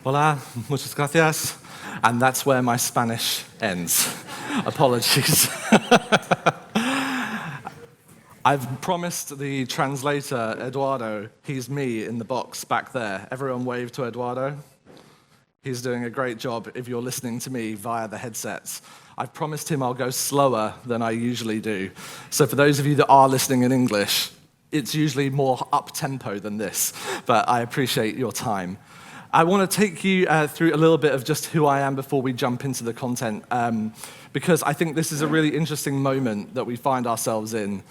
Hola, muchas gracias. And that's where my Spanish ends. Apologies. I've promised the translator, Eduardo, he's me in the box back there. Everyone wave to Eduardo. He's doing a great job if you're listening to me via the headsets. I've promised him I'll go slower than I usually do. So for those of you that are listening in English, it's usually more up-tempo than this, but I appreciate your time. I want to take you through a little bit of just who I am before we jump into the content, because I think this is a really interesting moment that we find ourselves in,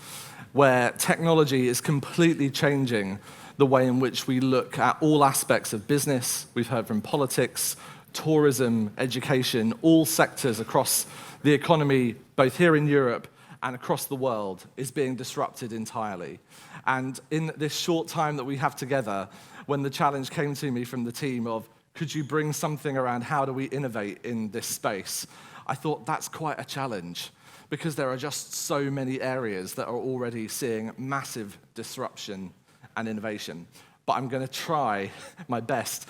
where technology is completely changing the way in which we look at all aspects of business. We've heard from politics, tourism, education, all sectors across the economy, both here in Europe and across the world, is being disrupted entirely. And in this short time that we have together, when the challenge came to me from the team of, could you bring something around how do we innovate in this space? I thought that's quite a challenge, because there are just so many areas that are already seeing massive disruption and innovation. But I'm going to try my best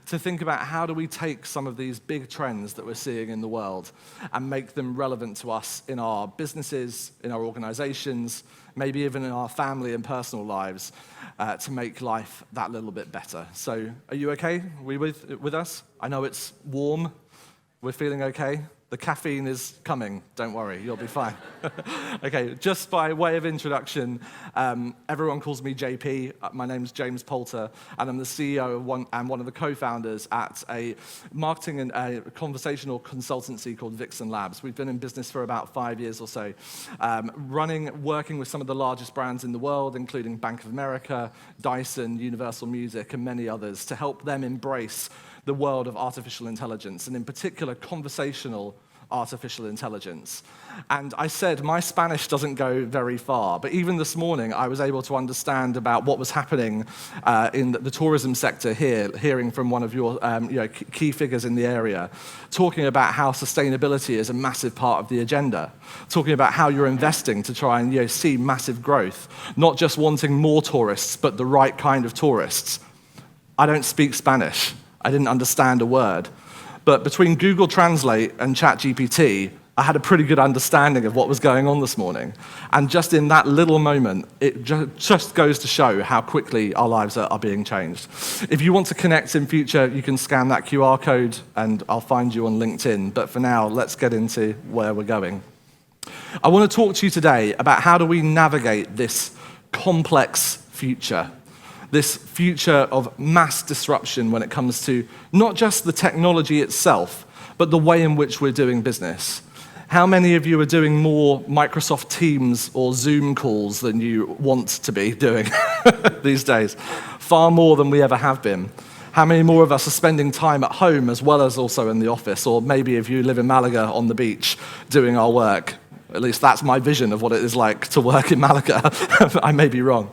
to think about how do we take some of these big trends that we're seeing in the world and make them relevant to us in our businesses, in our organizations, maybe even in our family and personal lives, to make life that little bit better. So are you okay? Are we with us? I know it's warm. We're feeling okay. The caffeine is coming, don't worry, you'll be fine. Okay, just by way of introduction, everyone calls me JP. My name's James Poulter, and I'm the CEO of one of the co-founders at a marketing and a conversational consultancy called Vixen Labs. We've been in business for about 5 years or so, working with some of the largest brands in the world, including Bank of America, Dyson, Universal Music, and many others, to help them embrace the world of artificial intelligence, and in particular, conversational artificial intelligence. And I said, my Spanish doesn't go very far, but even this morning, I was able to understand about what was happening in the tourism sector here, hearing from one of your key figures in the area, talking about how sustainability is a massive part of the agenda, talking about how you're investing to try and see massive growth, not just wanting more tourists, but the right kind of tourists. I don't speak Spanish. I didn't understand a word. But between Google Translate and ChatGPT, I had a pretty good understanding of what was going on this morning. And just in that little moment, it just goes to show how quickly our lives are being changed. If you want to connect in future, you can scan that QR code and I'll find you on LinkedIn. But for now, let's get into where we're going. I want to talk to you today about how do we navigate this complex future. This future of mass disruption when it comes to not just the technology itself, but the way in which we're doing business. How many of you are doing more Microsoft Teams or Zoom calls than you want to be doing these days? Far more than we ever have been. How many more of us are spending time at home as well as also in the office? Or maybe if you live in Malaga on the beach doing our work. At least that's my vision of what it is like to work in Malaga. I may be wrong.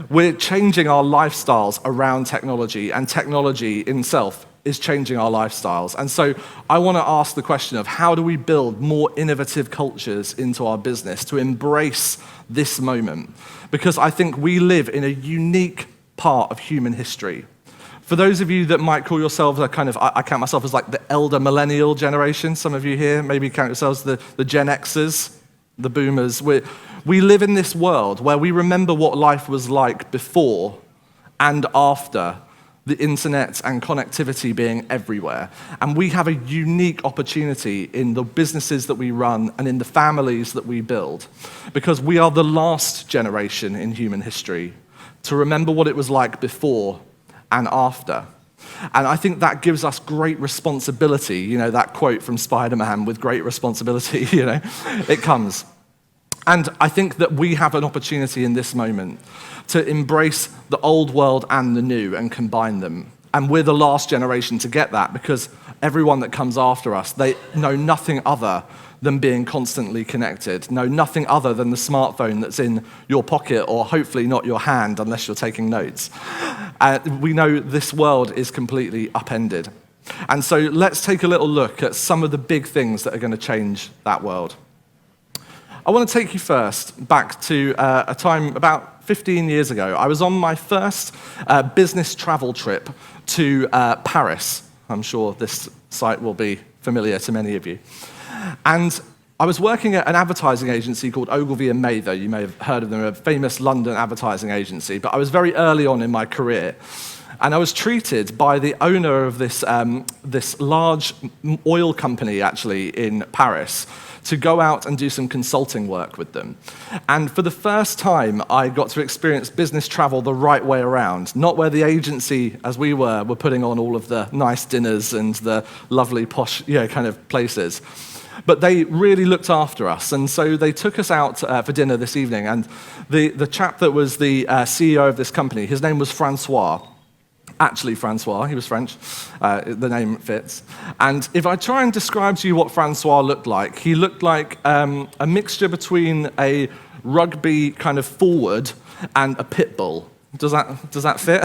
We're changing our lifestyles around technology, and technology in itself is changing our lifestyles. And so I want to ask the question of how do we build more innovative cultures into our business to embrace this moment? Because I think we live in a unique part of human history. For those of you that might call yourselves a kind of, I count myself as like the elder millennial generation. Some of you here maybe count yourselves the Gen Xers, the boomers. We live in this world where we remember what life was like before and after the internet and connectivity being everywhere. And we have a unique opportunity in the businesses that we run and in the families that we build, because we are the last generation in human history to remember what it was like before and after. And I think that gives us great responsibility. That quote from Spider-Man, with great responsibility, it comes. And I think that we have an opportunity in this moment to embrace the old world and the new and combine them. And we're the last generation to get that, because everyone that comes after us, they know nothing other than being constantly connected, know nothing other than the smartphone that's in your pocket, or hopefully not your hand unless you're taking notes. We know this world is completely upended. And so let's take a little look at some of the big things that are going to change that world. I want to take you first back to a time about 15 years ago. I was on my first business travel trip to Paris. I'm sure this site will be familiar to many of you. And I was working at an advertising agency called Ogilvy and Mather. You may have heard of them, a famous London advertising agency. But I was very early on in my career. And I was treated by the owner of this large oil company, actually, in Paris, to go out and do some consulting work with them. And for the first time, I got to experience business travel the right way around, not where the agency, as we were putting on all of the nice dinners and the lovely posh, kind of places. But they really looked after us, and so they took us out for dinner this evening. And the chap that was the CEO of this company, his name was Francois. Actually, Francois, he was French, the name fits. And if I try and describe to you what Francois looked like, he looked like a mixture between a rugby kind of forward and a pit bull. Does that fit?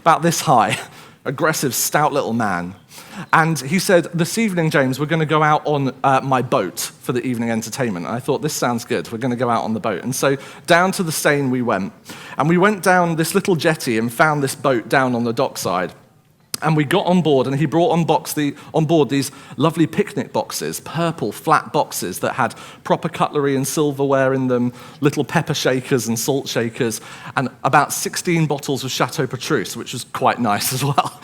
About this high, aggressive, stout little man. And he said, this evening, James, we're going to go out on my boat for the evening entertainment. And I thought, this sounds good. We're going to go out on the boat. And so down to the Seine we went. And we went down this little jetty and found this boat down on the dockside. And we got on board, and he brought on board these lovely picnic boxes, purple, flat boxes that had proper cutlery and silverware in them, little pepper shakers and salt shakers, and about 16 bottles of Chateau Petrus, which was quite nice as well.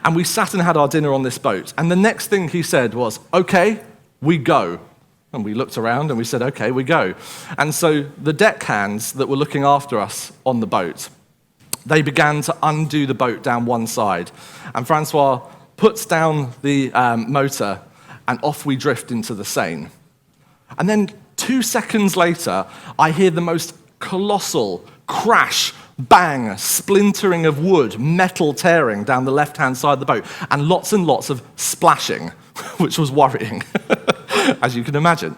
And we sat and had our dinner on this boat. And the next thing he said was, okay, we go. And we looked around and we said, okay, we go. And so the deckhands that were looking after us on the boat, they began to undo the boat down one side. And Francois puts down the motor, and off we drift into the Seine. And then 2 seconds later, I hear the most colossal crash, bang, splintering of wood, metal tearing down the left-hand side of the boat, and lots of splashing, which was worrying, as you can imagine.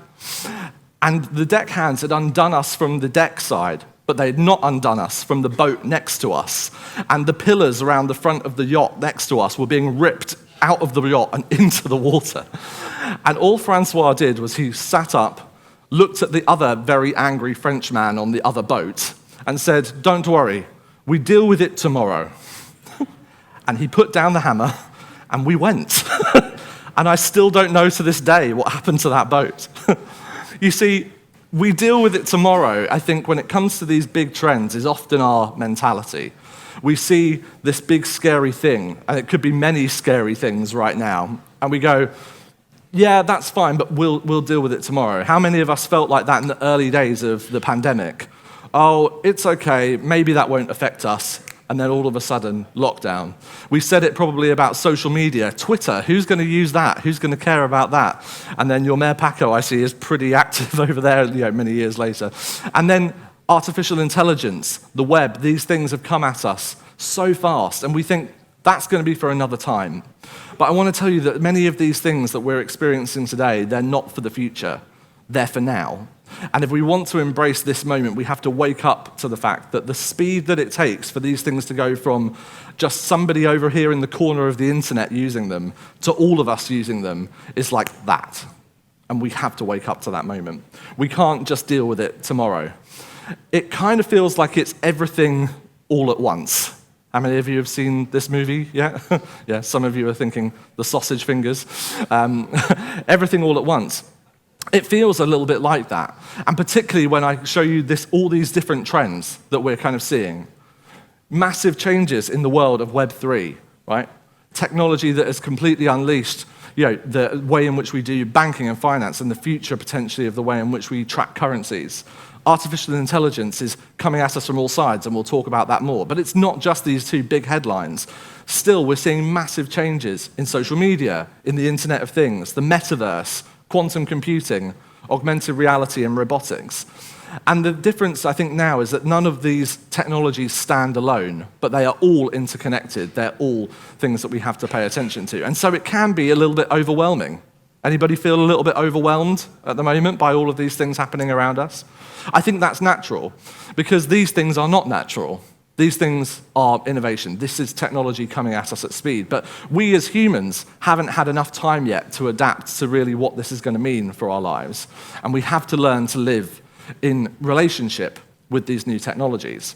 And the deckhands had undone us from the deck side, but they had not undone us from the boat next to us. And the pillars around the front of the yacht next to us were being ripped out of the yacht and into the water. And all Francois did was he sat up, looked at the other very angry Frenchman on the other boat, and said, don't worry, we deal with it tomorrow. And he put down the hammer, and we went. And I still don't know to this day what happened to that boat. You see, we deal with it tomorrow, I think, when it comes to these big trends, is often our mentality. We see this big scary thing, and it could be many scary things right now, and we go, yeah, that's fine, but we'll deal with it tomorrow. How many of us felt like that in the early days of the pandemic? Oh, it's okay, maybe that won't affect us. And then all of a sudden, lockdown. We said it probably about social media. Twitter, who's going to use that? Who's going to care about that? And then your Mayor Paco, I see, is pretty active over there, many years later. And then artificial intelligence, the web, these things have come at us so fast, and we think that's going to be for another time. But I want to tell you that many of these things that we're experiencing today, they're not for the future. They're for now. And if we want to embrace this moment, we have to wake up to the fact that the speed that it takes for these things to go from just somebody over here in the corner of the internet using them to all of us using them is like that. And we have to wake up to that moment. We can't just deal with it tomorrow. It kind of feels like it's everything all at once. How many of you have seen this movie yet? Yeah, some of you are thinking the sausage fingers. Everything all at once. It feels a little bit like that, and particularly when I show you all these different trends that we're kind of seeing. Massive changes in the world of Web3, right? Technology that has completely unleashed, the way in which we do banking and finance, and the future potentially of the way in which we track currencies. Artificial intelligence is coming at us from all sides, and we'll talk about that more. But it's not just these two big headlines. Still, we're seeing massive changes in social media, in the Internet of Things, the metaverse, quantum computing, augmented reality, and robotics. And the difference, I think, now is that none of these technologies stand alone, but they are all interconnected. They're all things that we have to pay attention to. And so it can be a little bit overwhelming. Anybody feel a little bit overwhelmed at the moment by all of these things happening around us? I think that's natural, because these things are not natural. These things are innovation. This is technology coming at us at speed. But we as humans haven't had enough time yet to adapt to really what this is going to mean for our lives. And we have to learn to live in relationship with these new technologies.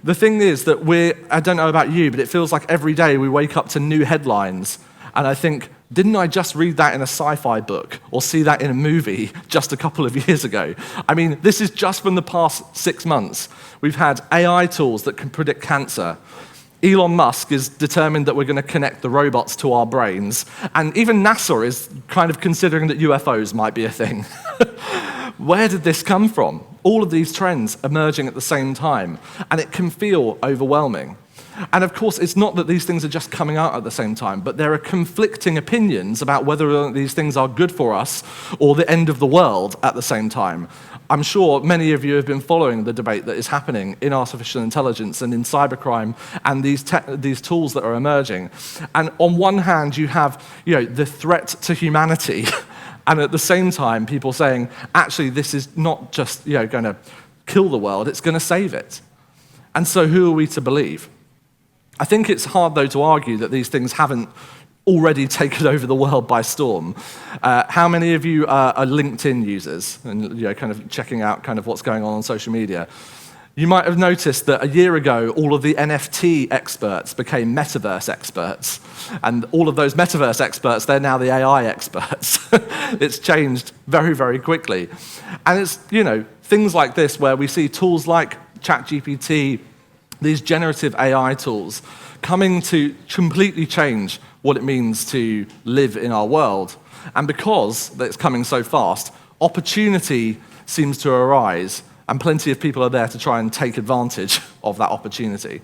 The thing is that I don't know about you, but it feels like every day we wake up to new headlines. And I think, didn't I just read that in a sci-fi book or see that in a movie just a couple of years ago? I mean, this is just from the past 6 months. We've had AI tools that can predict cancer. Elon Musk is determined that we're going to connect the robots to our brains. And even NASA is kind of considering that UFOs might be a thing. Where did this come from? All of these trends emerging at the same time. And it can feel overwhelming. And of course, it's not that these things are just coming out at the same time, but there are conflicting opinions about whether these things are good for us or the end of the world at the same time. I'm sure many of you have been following the debate that is happening in artificial intelligence and in cybercrime and these tools that are emerging. And on one hand, you have the threat to humanity, and at the same time, people saying, actually, this is not just going to kill the world, it's going to save it. And so who are we to believe? I think it's hard, though, to argue that these things haven't already taken over the world by storm. How many of you are LinkedIn users and kind of checking out kind of what's going on social media? You might have noticed that a year ago, all of the NFT experts became metaverse experts. And all of those metaverse experts, they're now the AI experts. It's changed very, very quickly. And it's, things like this where we see tools like ChatGPT, these generative AI tools, coming to completely change what it means to live in our world. And because it's coming so fast, opportunity seems to arise, and plenty of people are there to try and take advantage of that opportunity.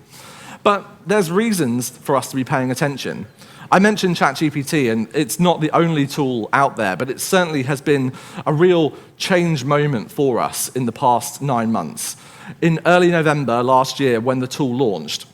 But there's reasons for us to be paying attention. I mentioned ChatGPT, and it's not the only tool out there, but it certainly has been a real change moment for us in the past 9 months. In early November last year, when the tool launched,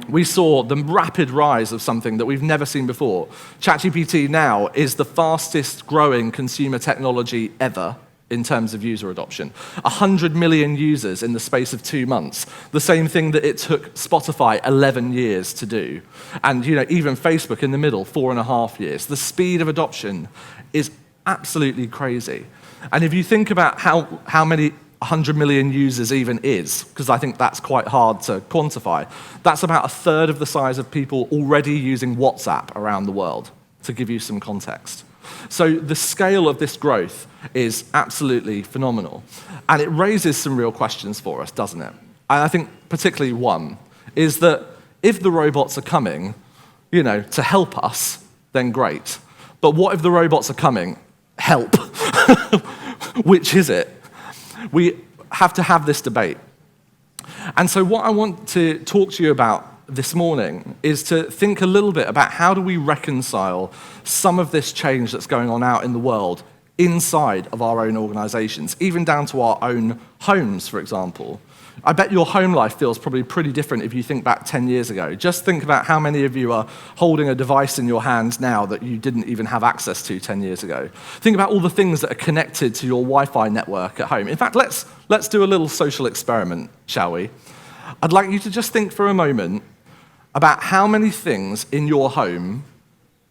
we saw the rapid rise of something that we've never seen before. ChatGPT now is the fastest growing consumer technology ever in terms of user adoption. 100 million users in the space of 2 months, the same thing that it took Spotify 11 years to do. And even Facebook in the middle, 4.5 years. The speed of adoption is absolutely crazy. And if you think about how many 100 million users even is, because I think that's quite hard to quantify, that's about a third of the size of people already using WhatsApp around the world, to give you some context. So the scale of this growth is absolutely phenomenal. And it raises some real questions for us, doesn't it? And I think particularly one is that if the robots are coming, to help us, then great. But what if the robots are coming, help? Which is it? We have to have this debate. And so what I want to talk to you about this morning is to think a little bit about how do we reconcile some of this change that's going on out in the world inside of our own organizations, even down to our own homes, for example. I bet your home life feels probably pretty different if you think back 10 years ago. Just think about how many of you are holding a device in your hands now that you didn't even have access to 10 years ago. Think about all the things that are connected to your Wi-Fi network at home. In fact, let's do a little social experiment, shall we? I'd like you to just think for a moment about how many things in your home,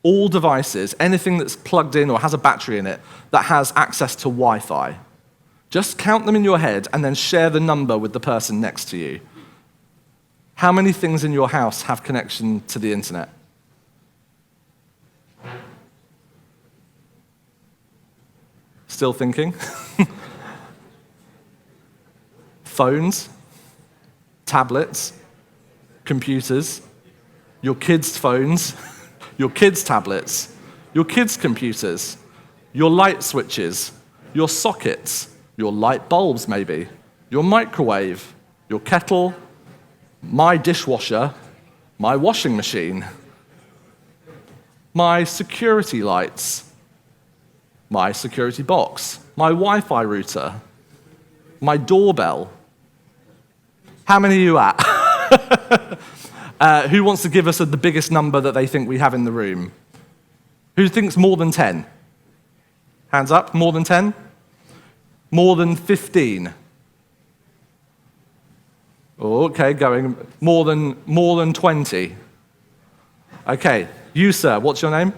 all devices, anything that's plugged in or has a battery in it, that has access to Wi-Fi. Just count them in your head and then share the number with the person next to you. How many things in your house have connection to the internet? Still thinking? Phones, tablets, computers, your kids' phones, your kids' tablets, your kids' computers, your light switches, your sockets, your light bulbs maybe, your microwave, your kettle, my dishwasher, my washing machine, my security lights, my security box, my Wi-Fi router, my doorbell. How many are you at? Who wants to give us the biggest number that they think we have in the room? Who thinks more than 10? Hands up, more than 10? More than 15? Okay, going more than 20. Okay, you, sir, what's your name?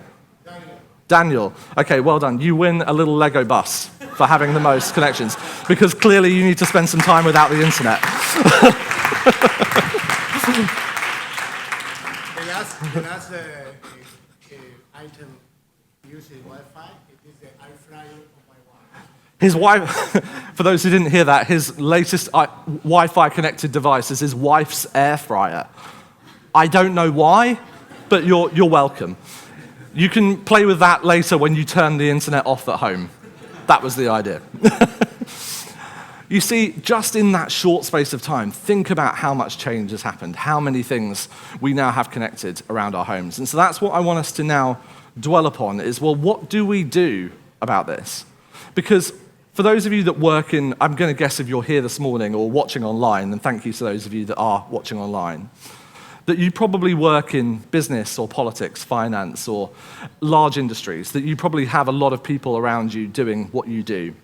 Daniel. Okay, well done. You win a little Lego bus for having the most connections, because clearly you need to spend some time without the internet. The last item using Wi-Fi, it is the air fryer of my wife. His wife, for those who didn't hear that, his latest Wi-Fi connected device is his wife's air fryer. I don't know why, but you're welcome. You can play with that later when you turn the internet off at home. That was the idea. You see, just in that short space of time, think about how much change has happened, how many things we now have connected around our homes. And so that's what I want us to now dwell upon is, well, what do we do about this? Because for those of you that work in, I'm going to guess if you're here this morning or watching online, and thank you to those of you that are watching online, that you probably work in business or politics, finance, or large industries, that you probably have a lot of people around you doing what you do.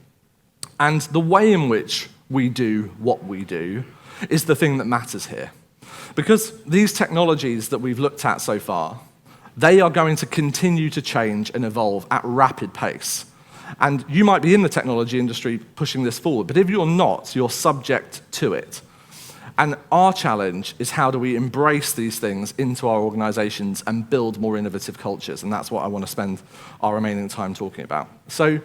And the way in which we do what we do is the thing that matters here. Because these technologies that we've looked at so far, they are going to continue to change and evolve at rapid pace. And you might be in the technology industry pushing this forward, but if you're not, you're subject to it. And our challenge is, how do we embrace these things into our organizations and build more innovative cultures? And that's what I want to spend our remaining time talking about. So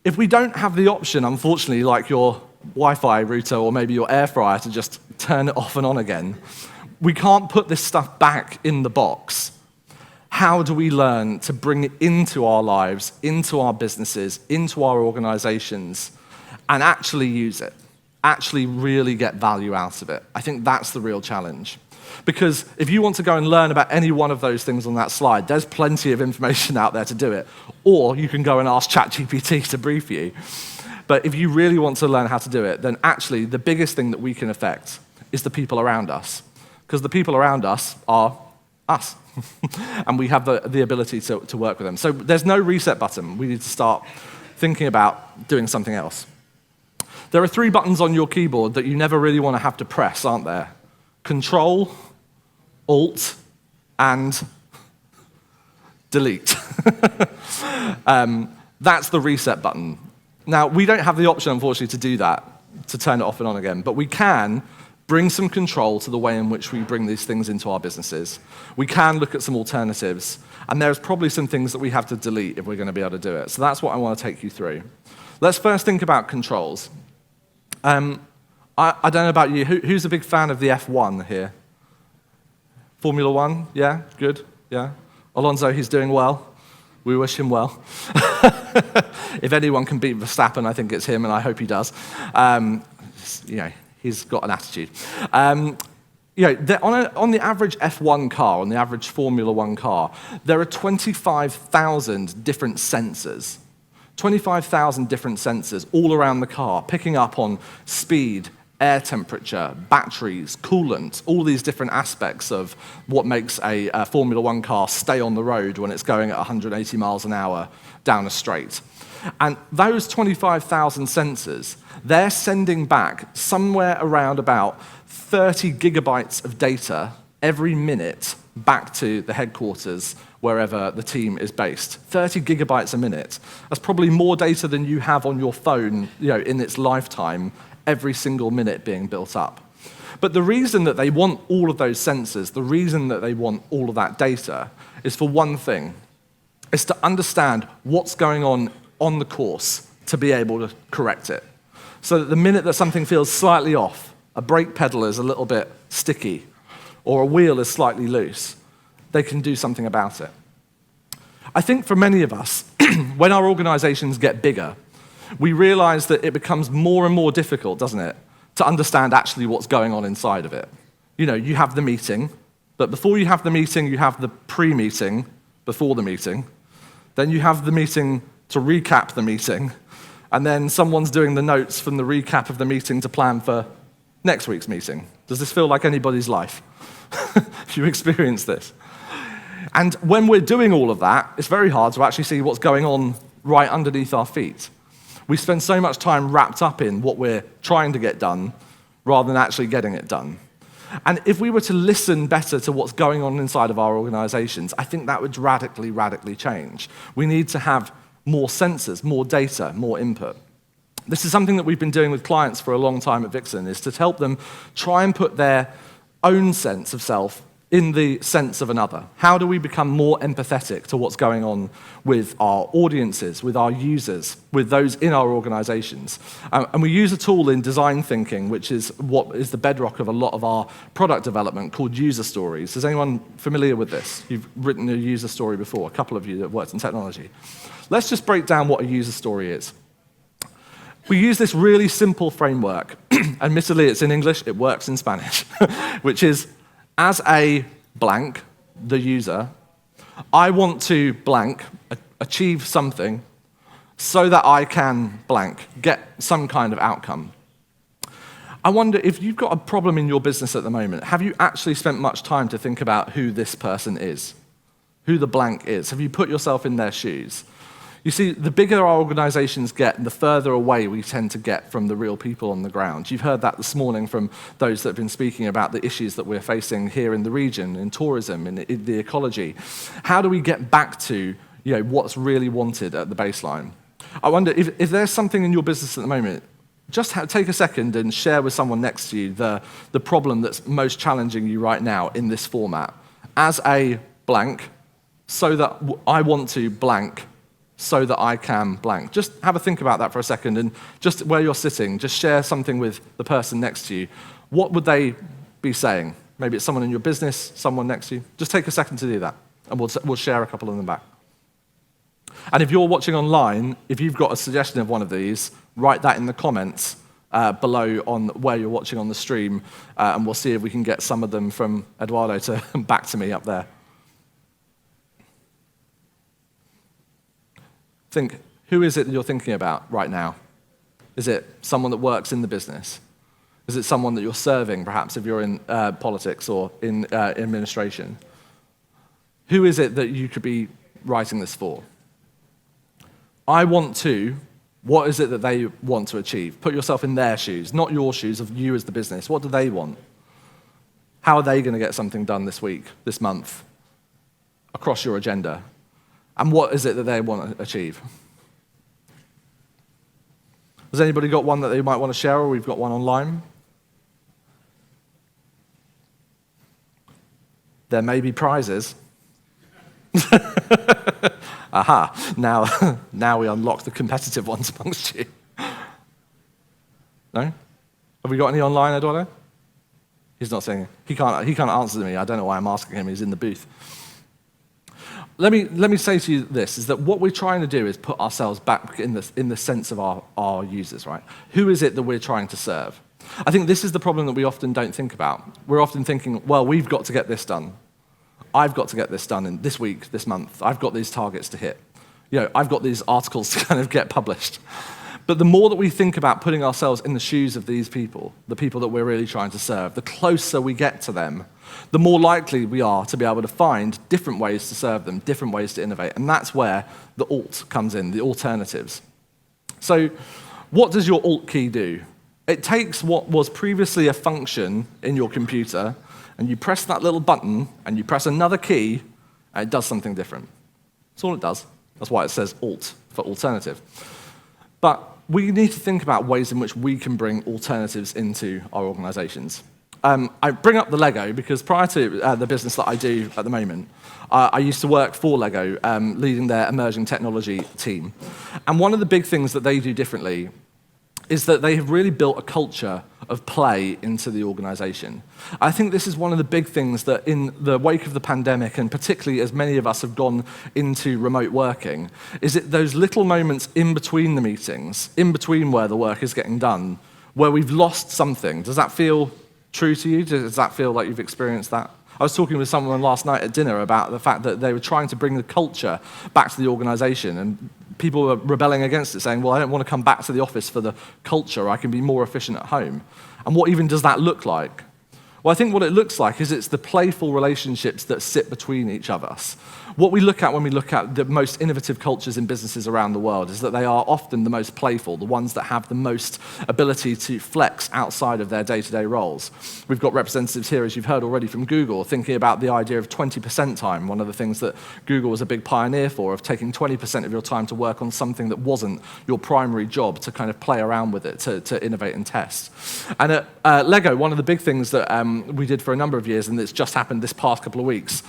if we don't have the option, unfortunately, like your Wi-Fi router or maybe your air fryer, to just turn it off and on again, we can't put this stuff back in the box. How do we learn to bring it into our lives, into our businesses, into our organizations, and actually use it? Actually really get value out of it? I think that's the real challenge. Because if you want to go and learn about any one of those things on that slide, there's plenty of information out there to do it. Or you can go and ask ChatGPT to brief you. But if you really want to learn how to do it, then actually the biggest thing that we can affect is the people around us. Because the people around us are us. And we have the ability to work with them. So there's no reset button. We need to start thinking about doing something else. There are 3 buttons on your keyboard that you never really want to have to press, aren't there? Control, Alt, and Delete. That's the reset button. Now, we don't have the option, unfortunately, to do that, to turn it off and on again, but we can bring some control to the way in which we bring these things into our businesses. We can look at some alternatives, and there's probably some things that we have to delete if we're going to be able to do it. So that's what I want to take you through. Let's first think about controls. I don't know about you. Who's a big fan of the F1 here? Formula One? Yeah? Good? Yeah? Alonso, he's doing well. We wish him well. If anyone can beat Verstappen, I think it's him, and I hope he does. He's got an attitude. On the average F1 car, on the average Formula One car, there are 25,000 different sensors. 25,000 different sensors all around the car, picking up on speed, air temperature, batteries, coolant, all these different aspects of what makes a Formula One car stay on the road when it's going at 180 miles an hour down a straight. And those 25,000 sensors, they're sending back somewhere around about 30 gigabytes of data every minute back to the headquarters wherever the team is based. 30 gigabytes a minute. That's probably more data than you have on your phone, in its lifetime, every single minute being built up. But the reason that they want all of those sensors, the reason that they want all of that data, is for one thing. It's to understand what's going on the course to be able to correct it. So that the minute that something feels slightly off, a brake pedal is a little bit sticky, or a wheel is slightly loose, they can do something about it. I think for many of us, when our organizations get bigger, we realize that it becomes more and more difficult, doesn't it, to understand actually what's going on inside of it. You have the meeting, but before you have the meeting, you have the pre-meeting before the meeting. Then you have the meeting to recap the meeting, and then someone's doing the notes from the recap of the meeting to plan for next week's meeting. Does this feel like anybody's life? You experience this. And when we're doing all of that, it's very hard to actually see what's going on right underneath our feet. We spend so much time wrapped up in what we're trying to get done rather than actually getting it done. And if we were to listen better to what's going on inside of our organizations, I think that would radically, radically change. We need to have more sensors, more data, more input. This is something that we've been doing with clients for a long time at Vixen, is to help them try and put their own sense of self in the sense of another. How do we become more empathetic to what's going on with our audiences, with our users, with those in our organizations? And we use a tool in design thinking, which is what is the bedrock of a lot of our product development, called user stories. Is anyone familiar with this? You've written a user story before, a couple of you that have worked in technology. Let's just break down what a user story is. We use this really simple framework. Admittedly, it's in English, it works in Spanish, which is, as a blank, the user, I want to blank, achieve something so that I can blank, get some kind of outcome. I wonder if you've got a problem in your business at the moment, have you actually spent much time to think about who this person is? Who the blank is? Have you put yourself in their shoes? You see, the bigger our organizations get, the further away we tend to get from the real people on the ground. You've heard that this morning from those that have been speaking about the issues that we're facing here in the region, in tourism, in the ecology. How do we get back to what's really wanted at the baseline? I wonder if there's something in your business at the moment, just take a second and share with someone next to you the problem that's most challenging you right now in this format. As a blank, so that I want to blank, so that I can blank. Just have a think about that for a second, and just where you're sitting, just share something with the person next to you. What would they be saying? Maybe it's someone in your business, someone next to you. Just take a second to do that, and we'll share a couple of them back. And if you're watching online, if you've got a suggestion of one of these, write that in the comments below on where you're watching on the stream, and we'll see if we can get some of them from Eduardo to back to me up there. Think, who is it that you're thinking about right now? Is it someone that works in the business? Is it someone that you're serving, perhaps if you're in politics or in administration? Who is it that you could be writing this for? I want to, what is it that they want to achieve? Put yourself in their shoes, not your shoes, of you as the business. What do they want? How are they going to get something done this week, this month, across your agenda? And what is it that they want to achieve? Has anybody got one that they might want to share, or we've got one online? There may be prizes. Aha, now we unlock the competitive ones amongst you. No? Have we got any online, Eduardo? He's not saying, he can't answer me. I don't know why I'm asking him, he's in the booth. Let me say to you this, is that what we're trying to do is put ourselves back in the sense of our users, right? Who is it that we're trying to serve? I think this is the problem that we often don't think about. We're often thinking, well, we've got to get this done. I've got to get this done in this week, this month. I've got these targets to hit. I've got these articles to kind of get published. But the more that we think about putting ourselves in the shoes of these people, the people that we're really trying to serve, the closer we get to them, the more likely we are to be able to find different ways to serve them, different ways to innovate. And that's where the alt comes in, the alternatives. So what does your alt key do? It takes what was previously a function in your computer, and you press that little button, and you press another key, and it does something different. That's all it does. That's why it says alt, for alternative. But we need to think about ways in which we can bring alternatives into our organizations. I bring up the Lego because prior to the business that I do at the moment, I used to work for Lego, leading their emerging technology team. And one of the big things that they do differently is that they have really built a culture of play into the organization. I think this is one of the big things that in the wake of the pandemic, and particularly as many of us have gone into remote working, is it those little moments in between the meetings, in between where the work is getting done, where we've lost something. Does that feel true to you? Does that feel like you've experienced that? I was talking with someone last night at dinner about the fact that they were trying to bring the culture back to the organization, and people were rebelling against it, saying, well, I don't want to come back to the office for the culture. I can be more efficient at home. And what even does that look like? Well, I think what it looks like is it's the playful relationships that sit between each of us. What we look at when we look at the most innovative cultures in businesses around the world is that they are often the most playful, the ones that have the most ability to flex outside of their day-to-day roles. We've got representatives here, as you've heard already from Google, thinking about the idea of 20% time, one of the things that Google was a big pioneer for, of taking 20% of your time to work on something that wasn't your primary job, to kind of play around with it, to innovate and test. And at Lego, one of the big things that we did for a number of years, and it's just happened this past couple of weeks,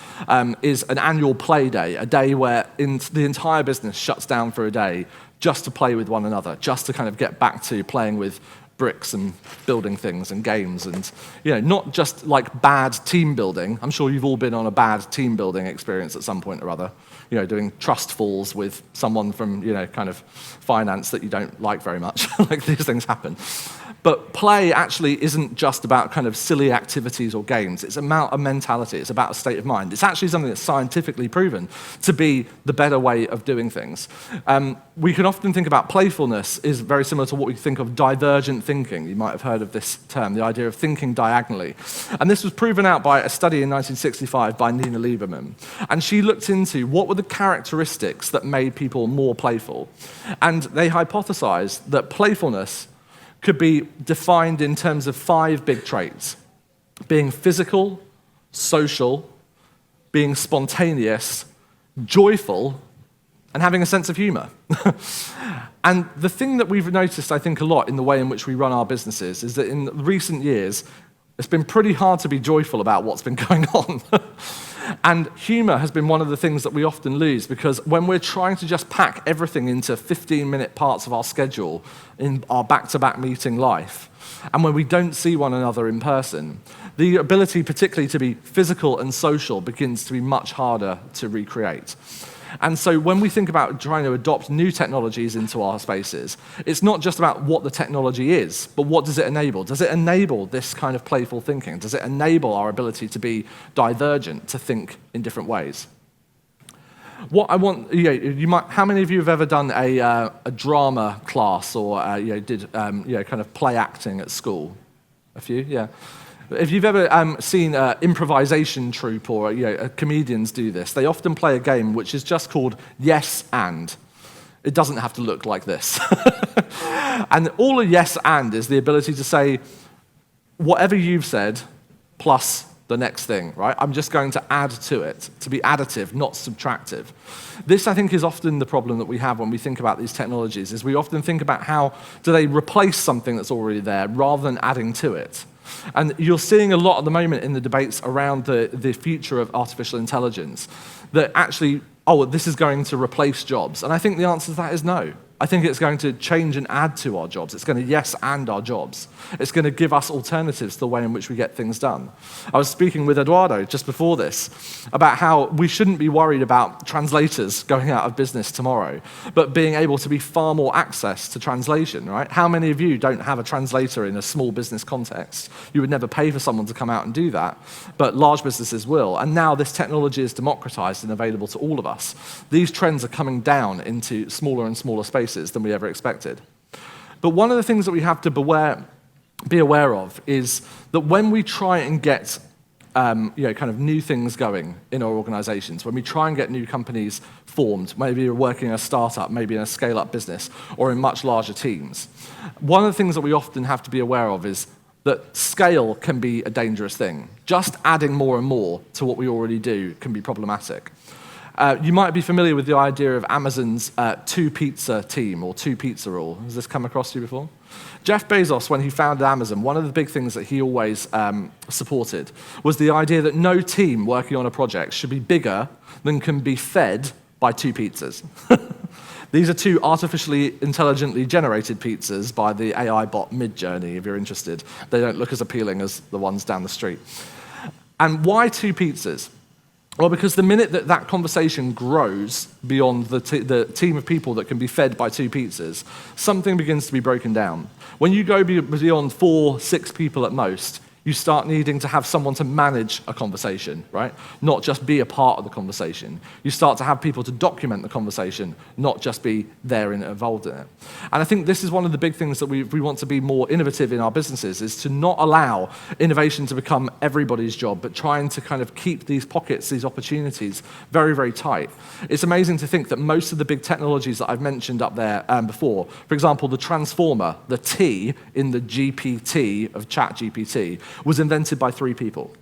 is an annual play day, a day where the entire business shuts down for a day just to play with one another, just to kind of get back to playing with bricks and building things and games, and not just like bad team building. I'm sure you've all been on a bad team building experience at some point or other, doing trust falls with someone from kind of finance that you don't like very much. Like, these things happen. But play actually isn't just about kind of silly activities or games. It's about a mentality. It's about a state of mind. It's actually something that's scientifically proven to be the better way of doing things. We can often think about playfulness is very similar to what we think of divergent thinking. You might have heard of this term, the idea of thinking diagonally. And this was proven out by a study in 1965 by Nina Lieberman. And she looked into what were the characteristics that made people more playful. And they hypothesized that playfulness could be defined in terms of 5 big traits: being physical, social, being spontaneous, joyful, and having a sense of humor. And the thing that we've noticed, I think, a lot in the way in which we run our businesses is that in recent years, it's been pretty hard to be joyful about what's been going on. And humor has been one of the things that we often lose, because when we're trying to just pack everything into 15-minute parts of our schedule in our back-to-back meeting life, and when we don't see one another in person, the ability particularly to be physical and social begins to be much harder to recreate. And so when we think about trying to adopt new technologies into our spaces, it's not just about what the technology is, but what does it enable? Does it enable this kind of playful thinking? Does it enable our ability to be divergent, to think in different ways? What I want, how many of you have ever done a drama class or did kind of play acting at school? A few, yeah. If you've ever seen an improvisation troupe or comedians do this, they often play a game which is just called yes and. It doesn't have to look like this. And all a yes and is the ability to say whatever you've said plus the next thing, right? I'm just going to add to it, to be additive, not subtractive. This, I think, is often the problem that we have when we think about these technologies, is we often think about how do they replace something that's already there rather than adding to it. And you're seeing a lot at the moment in the debates around the future of artificial intelligence that actually, this is going to replace jobs. And I think the answer to that is no. I think it's going to change and add to our jobs. It's going to yes and our jobs. It's going to give us alternatives to the way in which we get things done. I was speaking with Eduardo just before this about how we shouldn't be worried about translators going out of business tomorrow, but being able to be far more access to translation, right? How many of you don't have a translator in a small business context? You would never pay for someone to come out and do that, but large businesses will. And now this technology is democratized and available to all of us. These trends are coming down into smaller and smaller spaces than we ever expected. But one of the things that we have to be aware of is that when we try and get kind of new things going in our organizations, when we try and get new companies formed, maybe you're working in a startup, maybe in a scale-up business, or in much larger teams, one of the things that we often have to be aware of is that scale can be a dangerous thing. Just adding more and more to what we already do can be problematic. You might be familiar with the idea of Amazon's two-pizza team or two-pizza rule. Has this come across you before? Jeff Bezos, when he founded Amazon, one of the big things that he always supported was the idea that no team working on a project should be bigger than can be fed by 2 pizzas. These are 2 artificially intelligently generated pizzas by the AI bot Midjourney, if you're interested. They don't look as appealing as the ones down the street. And why 2 pizzas? Well, because the minute that that conversation grows beyond the team of people that can be fed by 2 pizzas, something begins to be broken down. When you go beyond 4, 6 people at most, You start needing to have someone to manage a conversation, right? Not just be a part of the conversation. You start to have people to document the conversation, not just be there and involved in it. And I think this is one of the big things that we want to be more innovative in our businesses, is to not allow innovation to become everybody's job, but trying to kind of keep these pockets, these opportunities, very, very tight. It's amazing to think that most of the big technologies that I've mentioned up there before, for example, the transformer, the T in the GPT of ChatGPT, was invented by 3 people,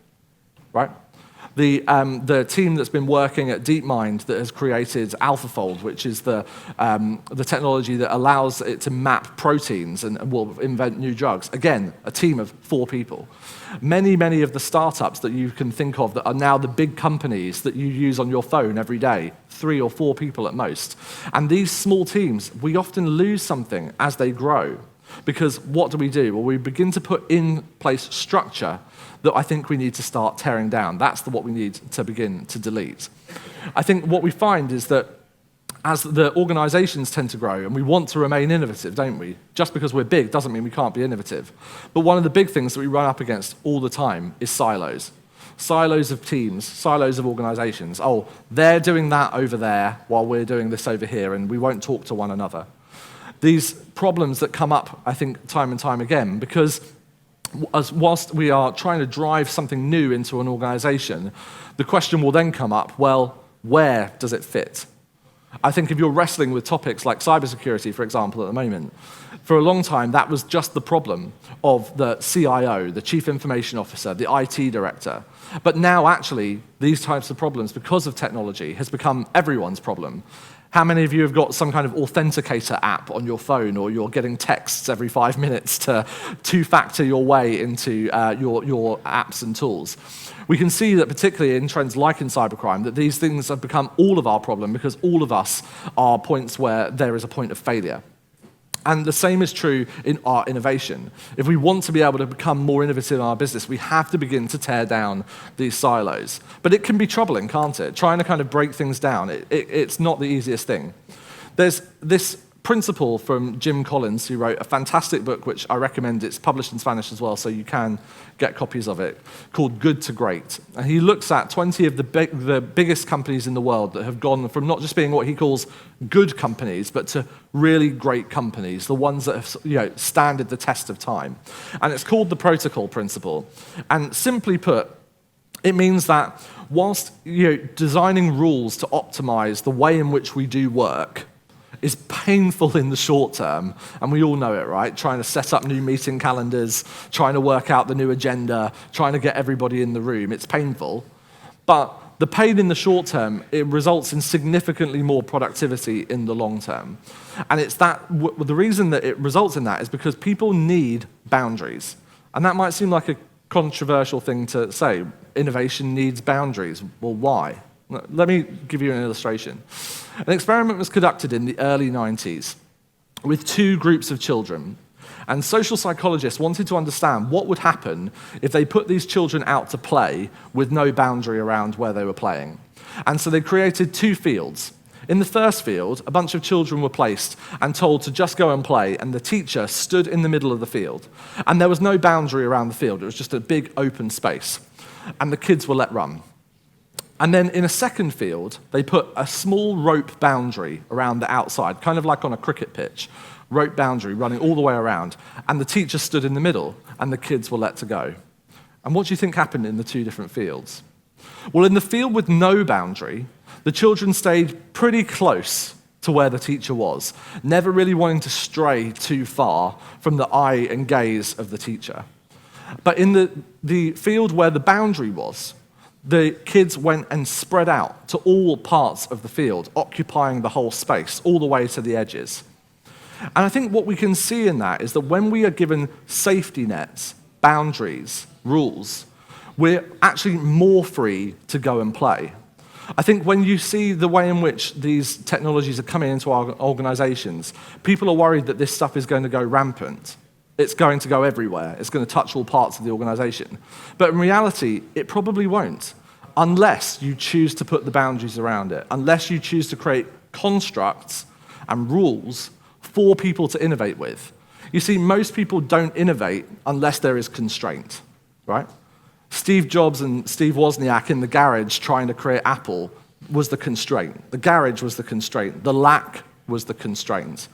right? The team that's been working at DeepMind that has created AlphaFold, which is the technology that allows it to map proteins and will invent new drugs. Again, a team of 4 people. Many of the startups that you can think of that are now the big companies that you use on your phone every day, 3 or 4 people at most. And these small teams, we often lose something as they grow. Because what do? Well, we begin to put in place structure that I think we need to start tearing down. That's what we need to begin to delete. I think what we find is that as the organizations tend to grow, and we want to remain innovative, don't we? Just because we're big doesn't mean we can't be innovative. But one of the big things that we run up against all the time is silos. Silos of teams, silos of organizations. Oh, they're doing that over there while we're doing this over here, and we won't talk to one another. These problems that come up, I think, time and time again, because whilst we are trying to drive something new into an organization, the question will then come up, well, where does it fit? I think if you're wrestling with topics like cybersecurity, for example, at the moment, for a long time, that was just the problem of the CIO, the Chief Information Officer, the IT Director. But now, actually, these types of problems, because of technology, has become everyone's problem. How many of you have got some kind of authenticator app on your phone, or you're getting texts every 5 minutes to two-factor your way into your apps and tools? We can see that particularly in trends like in cybercrime, that these things have become all of our problem because all of us are points where there is a point of failure. And the same is true in our innovation. If we want to be able to become more innovative in our business, we have to begin to tear down these silos. But it can be troubling, can't it? Trying to kind of break things down, it's not the easiest thing. There's this principle from Jim Collins, who wrote a fantastic book, which I recommend. It's published in Spanish as well, so you can get copies of it, called Good to Great. And he looks at 20 of the biggest companies in the world that have gone from not just being what he calls good companies, but to really great companies, the ones that have standed the test of time. And it's called the protocol principle. And simply put, it means that whilst designing rules to optimize the way in which we do work is painful in the short term, and we all know it, right? Trying to set up new meeting calendars, trying to work out the new agenda, trying to get everybody in the room, it's painful. But the pain in the short term, it results in significantly more productivity in the long term. And it's the reason that it results in that is because people need boundaries. And that might seem like a controversial thing to say. Innovation needs boundaries. Well, why? Let me give you an illustration. An experiment was conducted in the early 90s with 2 groups of children. And social psychologists wanted to understand what would happen if they put these children out to play with no boundary around where they were playing. And so they created 2 fields. In the first field, a bunch of children were placed and told to just go and play, and the teacher stood in the middle of the field. And there was no boundary around the field. It was just a big open space. And the kids were let run. And then in a second field, they put a small rope boundary around the outside, kind of like on a cricket pitch, rope boundary running all the way around. And the teacher stood in the middle, and the kids were let to go. And what do you think happened in the 2 different fields? Well, in the field with no boundary, the children stayed pretty close to where the teacher was, never really wanting to stray too far from the eye and gaze of the teacher. But in the field where the boundary was, the kids went and spread out to all parts of the field, occupying the whole space, all the way to the edges. And I think what we can see in that is that when we are given safety nets, boundaries, rules, we're actually more free to go and play. I think when you see the way in which these technologies are coming into our organizations, people are worried that this stuff is going to go rampant. It's going to go everywhere. It's going to touch all parts of the organization. But in reality, it probably won't, unless you choose to put the boundaries around it, unless you choose to create constructs and rules for people to innovate with. You see, most people don't innovate unless there is constraint. right? Steve Jobs and Steve Wozniak in the garage trying to create Apple was the constraint. The garage was the constraint. The lack was the constraint.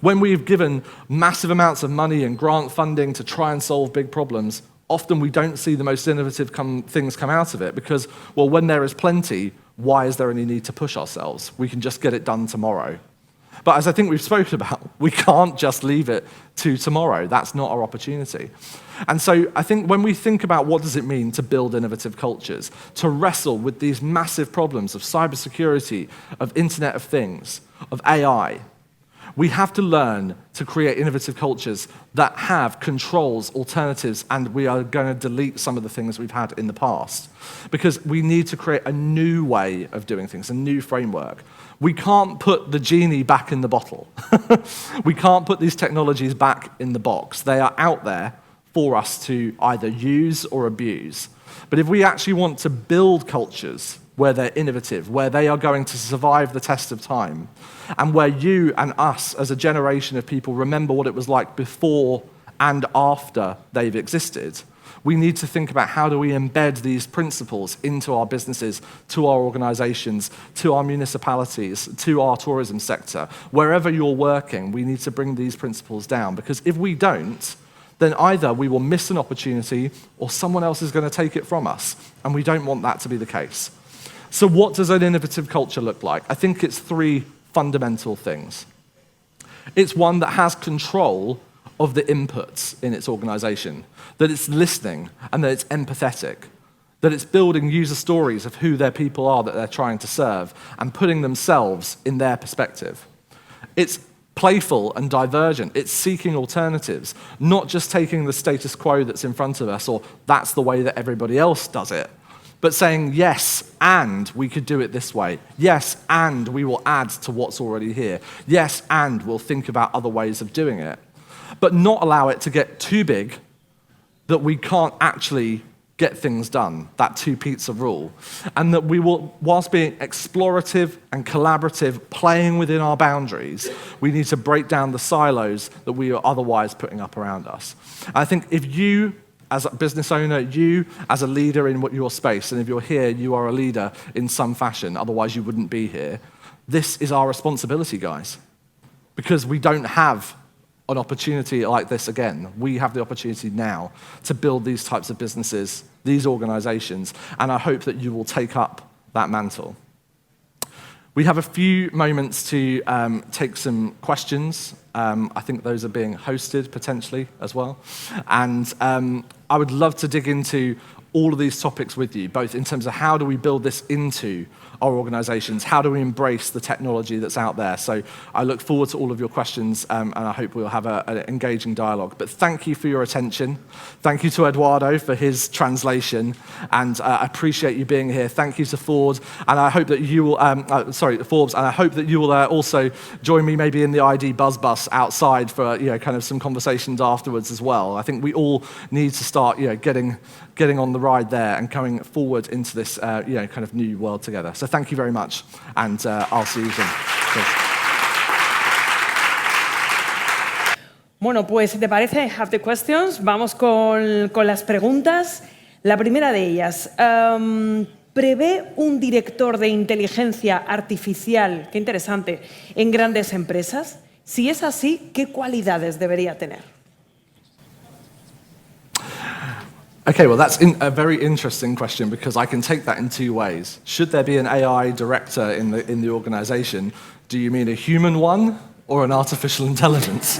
When we've given massive amounts of money and grant funding to try and solve big problems, often we don't see the most innovative things come out of it because, well, when there is plenty, why is there any need to push ourselves? We can just get it done tomorrow. But as I think we've spoken about, we can't just leave it to tomorrow. That's not our opportunity. And so I think when we think about what does it mean to build innovative cultures, to wrestle with these massive problems of cybersecurity, of Internet of Things, of AI, we have to learn to create innovative cultures that have controls, alternatives, and we are going to delete some of the things we've had in the past. Because we need to create a new way of doing things, a new framework. We can't put the genie back in the bottle. We can't put these technologies back in the box. They are out there for us to either use or abuse. But if we actually want to build cultures where they're innovative, where they are going to survive the test of time, and where you and us as a generation of people remember what it was like before and after they've existed, we need to think about how do we embed these principles into our businesses, to our organizations, to our municipalities, to our tourism sector. Wherever you're working, we need to bring these principles down, because if we don't, then either we will miss an opportunity or someone else is going to take it from us, and we don't want that to be the case. So what does an innovative culture look like? I think it's three fundamental things. It's one that has control of the inputs in its organization, that it's listening and that it's empathetic, that it's building user stories of who their people are that they're trying to serve and putting themselves in their perspective. It's playful and divergent. It's seeking alternatives, not just taking the status quo that's in front of us or that's the way that everybody else does it, but saying, yes, and we could do it this way. Yes, and we will add to what's already here. Yes, and we'll think about other ways of doing it. But not allow it to get too big that we can't actually get things done, that two-pizza rule. And that we will, whilst being explorative and collaborative, playing within our boundaries, we need to break down the silos that we are otherwise putting up around us. And I think if you, as a business owner, you as a leader in your space, and if you're here, you are a leader in some fashion, otherwise you wouldn't be here. This is our responsibility, guys, because we don't have an opportunity like this again. We have the opportunity now to build these types of businesses, these organizations, and I hope that you will take up that mantle. We have a few moments to take some questions. I think those are being hosted potentially as well. And I would love to dig into all of these topics with you, both in terms of how do we build this into our organizations, how do we embrace the technology that's out there. So I look forward to all of your questions, and I hope we'll have an engaging dialogue. But thank you for your attention. Thank you to Eduardo for his translation, and I appreciate you being here. Thank you to Ford, and I hope that you will, Forbes, and I hope that you will also join me maybe in the ID Buzz Bus outside for kind of some conversations afterwards as well. I think we all need to start getting on the ride there and coming forward into this kind of new world together. So thank you very much, and I'll see you soon. Cheers. Bueno, pues si te parece, I have the questions. Vamos con las preguntas. La primera de ellas, ¿prevé un director de inteligencia artificial, qué interesante, en grandes empresas? Si es así, ¿qué cualidades debería tener? Okay, well, that's a very interesting question because I can take that in two ways. Should there be an AI director in the organization? Do you mean a human one or an artificial intelligence?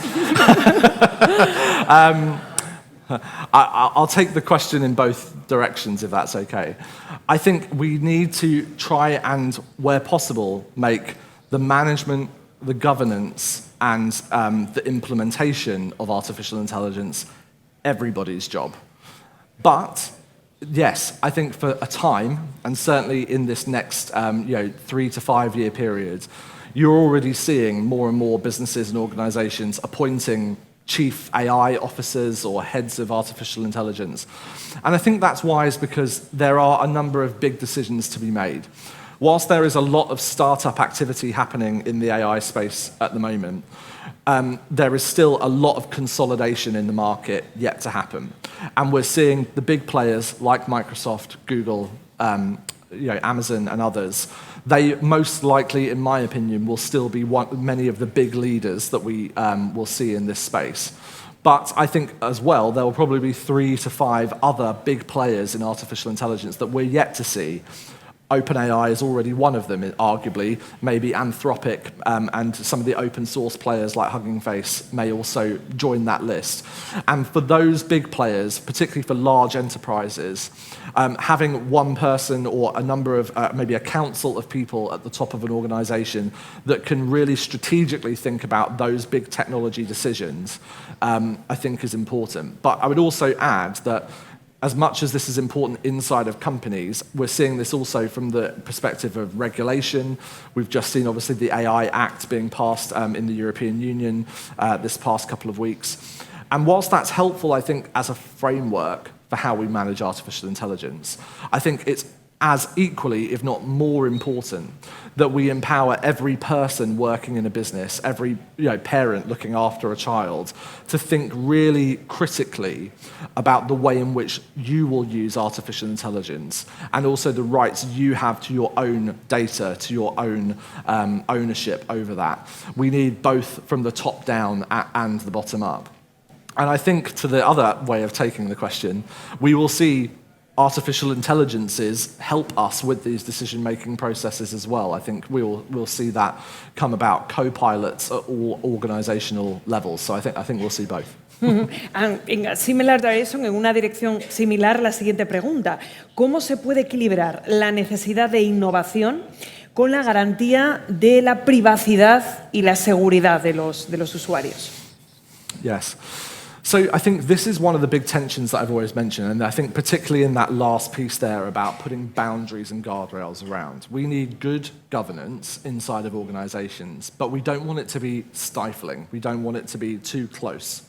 I'll take the question in both directions if that's okay. I think we need to try and, where possible, make the management, the governance, and the implementation of artificial intelligence everybody's job. But yes, I think for a time, and certainly in this next 3 to 5 year period, you're already seeing more and more businesses and organizations appointing chief AI officers or heads of artificial intelligence. And I think that's wise because there are a number of big decisions to be made. Whilst there is a lot of startup activity happening in the AI space at the moment, there is still a lot of consolidation in the market yet to happen. And we're seeing the big players like Microsoft, Google, Amazon and others. They most likely, in my opinion, will still be many of the big leaders that we will see in this space. But I think as well, there will probably be 3 to 5 other big players in artificial intelligence that we're yet to see. OpenAI is already one of them, arguably. Maybe Anthropic and some of the open source players like Hugging Face may also join that list. And for those big players, particularly for large enterprises, having one person or a number of, maybe a council of people at the top of an organization that can really strategically think about those big technology decisions, I think is important. But I would also add that as much as this is important inside of companies, we're seeing this also from the perspective of regulation. We've just seen, obviously, the AI Act being passed in the European Union this past couple of weeks. And whilst that's helpful, I think, as a framework for how we manage artificial intelligence, I think it's as equally, if not more important, that we empower every person working in a business, every parent looking after a child, to think really critically about the way in which you will use artificial intelligence and also the rights you have to your own data, to your own ownership over that. We need both from the top down and the bottom up. And I think to the other way of taking the question, we will see artificial intelligences help us with these decision-making processes as well. I think we'll see that come about, co-pilots at all organizational levels. So I think we'll see both. And in a similar direction, en una dirección similar, la siguiente pregunta. ¿Cómo se puede equilibrar la necesidad de innovación con la garantía de la privacidad y la seguridad de los usuarios? Yes. So I think this is one of the big tensions that I've always mentioned, and I think particularly in that last piece there about putting boundaries and guardrails around. We need good governance inside of organizations, but we don't want it to be stifling. We don't want it to be too close.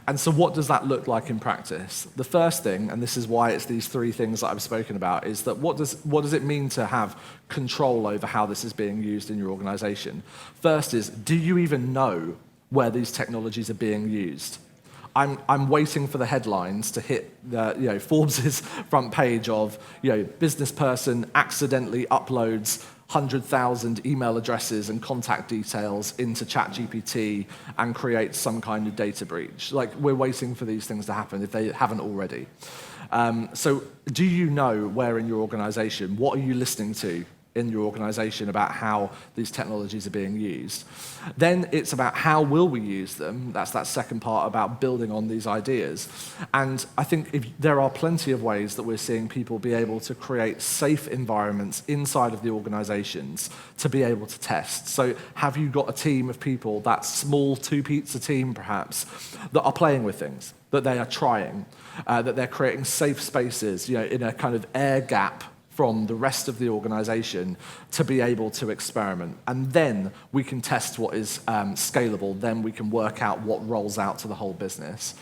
And so what does that look like in practice? The first thing, and this is why it's these 3 things that I've spoken about, is that what does it mean to have control over how this is being used in your organization? First is, do you even know where these technologies are being used? I'm waiting for the headlines to hit Forbes' front page of business person accidentally uploads 100,000 email addresses and contact details into ChatGPT and creates some kind of data breach. Like, we're waiting for these things to happen if they haven't already. So do you know where in your organization, what are you listening to in your organization about how these technologies are being used? Then it's about how will we use them. That's that second part about building on these ideas. And I think there are plenty of ways that we're seeing people be able to create safe environments inside of the organizations to be able to test. So have you got a team of people, that small 2-pizza team perhaps, that are playing with things, that they are trying, that they're creating safe spaces, in a kind of air gap from the rest of the organization to be able to experiment. And then we can test what is scalable. Then we can work out what rolls out to the whole business.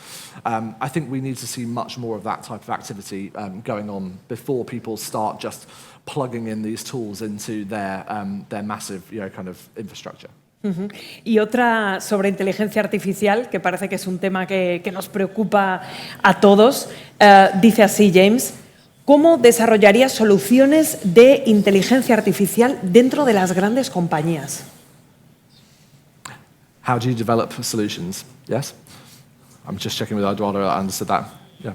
I think we need to see much more of that type of activity going on before people start just plugging in these tools into their massive kind of infrastructure. Y otra sobre inteligencia artificial, que parece que es un tema que nos preocupa a todos, dice así James: ¿cómo desarrollaría soluciones de inteligencia artificial dentro de las grandes compañías? How do you develop solutions? Yes? I'm just checking with Eduardo, I understood that. Yeah.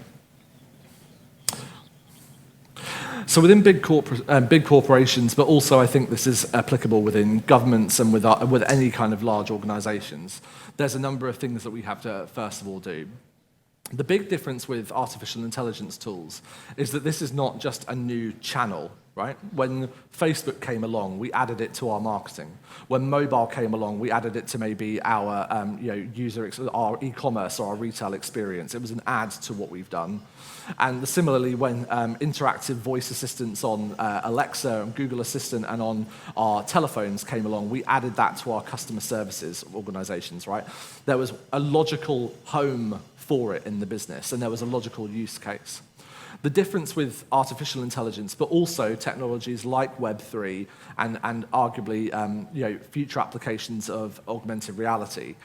So within big corporations, but also I think this is applicable within governments and with any kind of large organizations, there's a number of things that we have to first of all do. The big difference with artificial intelligence tools is that this is not just a new channel, right? When Facebook came along, we added it to our marketing. When mobile came along, we added it to maybe our our e-commerce or our retail experience. It was an add to what we've done. And similarly, when interactive voice assistants on Alexa and Google Assistant and on our telephones came along, we added that to our customer services organizations, right? There was a logical home for it in the business, and there was a logical use case. The difference with artificial intelligence, but also technologies like Web3 and arguably future applications of augmented reality,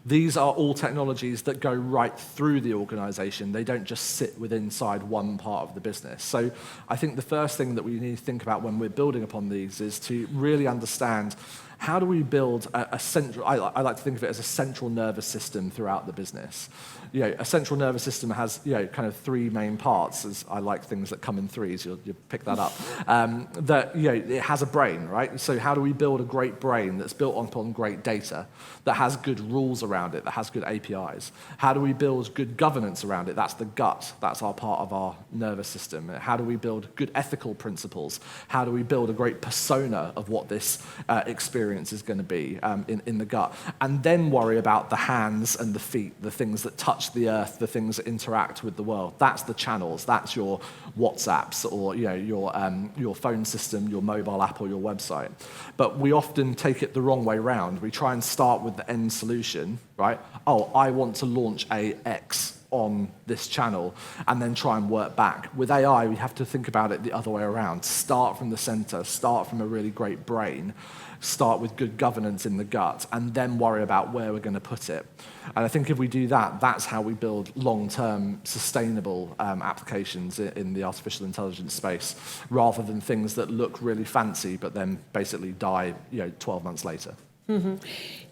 these are all technologies that go right through the organization. They don't just sit inside one part of the business. So I think the first thing that we need to think about when we're building upon these is to really understand how do we build a central, I like to think of it as a central nervous system throughout the business. A central nervous system has kind of three main parts, as I like things that come in threes, you'll pick that up. It has a brain, right? So how do we build a great brain that's built upon great data, that has good rules around it, that has good APIs? How do we build good governance around it? That's the gut, that's our part of our nervous system. How do we build good ethical principles? How do we build a great persona of what this experience is going to be in the gut, and then worry about the hands and the feet, the things that touch the earth, the things that interact with the world. That's the channels. That's your WhatsApps or your phone system, your mobile app, or your website. But we often take it the wrong way round. We try and start with the end solution, right? Oh, I want to launch a X on this channel and then try and work back. With AI, we have to think about it the other way around. Start from the center, start from a really great brain, start with good governance in the gut, and then worry about where we're going to put it. And I think if we do that, that's how we build long-term sustainable applications in the artificial intelligence space, rather than things that look really fancy but then basically die 12 months later.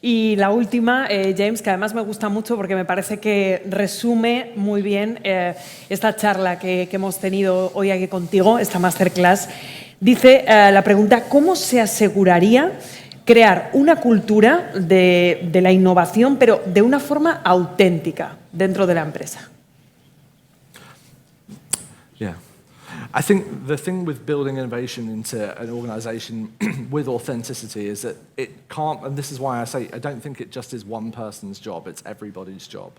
Y la última, James, que además me gusta mucho porque me parece que resume muy bien esta charla que hemos tenido hoy aquí contigo, esta Masterclass. Dice la pregunta, ¿cómo se aseguraría crear una cultura de la innovación, pero de una forma auténtica dentro de la empresa? Yeah. I think the thing with building innovation into an organization with authenticity is that it can't, and this is why I say I don't think it just is one person's job, it's everybody's job.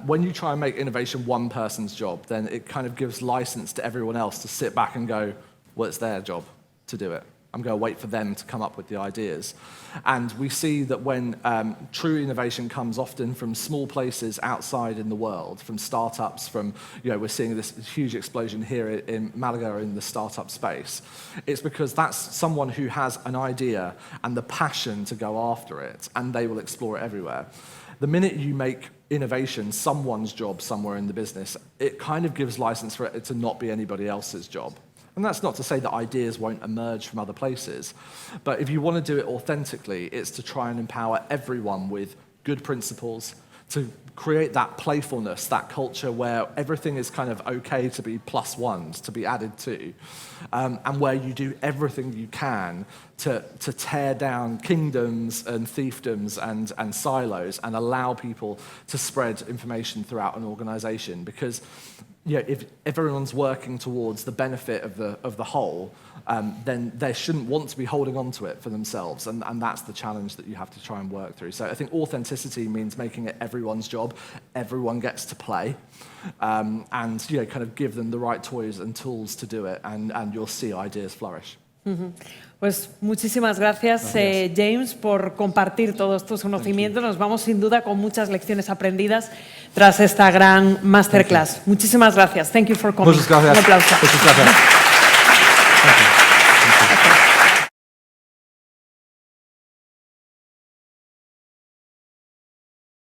When you try and make innovation one person's job, then it kind of gives license to everyone else to sit back and go, well, it's their job to do it. I'm going to wait for them to come up with the ideas. And we see that when true innovation comes often from small places outside in the world, from startups, we're seeing this huge explosion here in Malaga in the startup space. It's because that's someone who has an idea and the passion to go after it, and they will explore it everywhere. The minute you make innovation someone's job somewhere in the business, it kind of gives license for it to not be anybody else's job. And that's not to say that ideas won't emerge from other places. But if you want to do it authentically, it's to try and empower everyone with good principles, to create that playfulness, that culture where everything is kind of okay to be plus ones, to be added to, and where you do everything you can to tear down kingdoms and fiefdoms and silos and allow people to spread information throughout an organization. Because if everyone's working towards the benefit of the whole, then they shouldn't want to be holding on to it for themselves, and that's the challenge that you have to try and work through. So I think authenticity means making it everyone's job, everyone gets to play, and kind of give them the right toys and tools to do it, and you'll see ideas flourish. Pues muchísimas gracias, James, por compartir todos tus conocimientos. Nos vamos sin duda con muchas lecciones aprendidas tras esta gran Masterclass. Muchísimas gracias. Thank you for coming. Muchas gracias. Un aplauso. Muchas gracias.